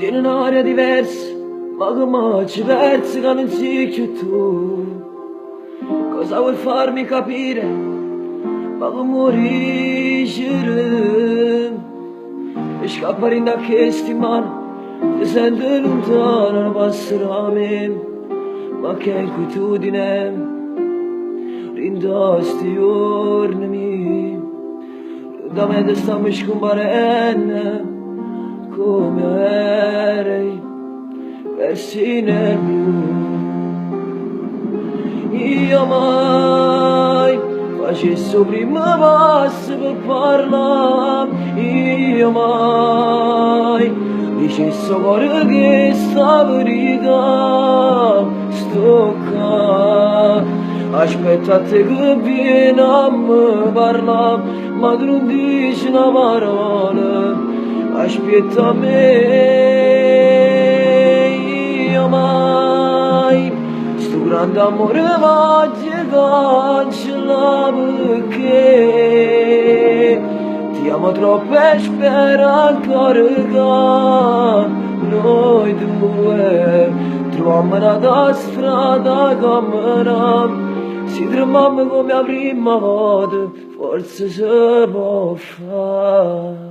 in un'area diversa, ma come ci persi che non sei più tu? Cosa vuoi farmi capire? Ma come morire? E scappare da questi mani, ti sento lontano, non passerà a me. Ma che inquietudine, rindosti giorni miei, da me te stiamo scomparendo, come eri, persi nel blu. Io mai facessi prima passo per parlare, io mai dicessi cuore che sta verità sto qua. Aspettate che vieni a me parla, ma tu non dici una parola. Aspetta me, io mai sto grande amore va a cancellare perché ti amo troppo e spero ancora che noi due troviamo una strada come si trombiamo come la prima volta, forse si può fare.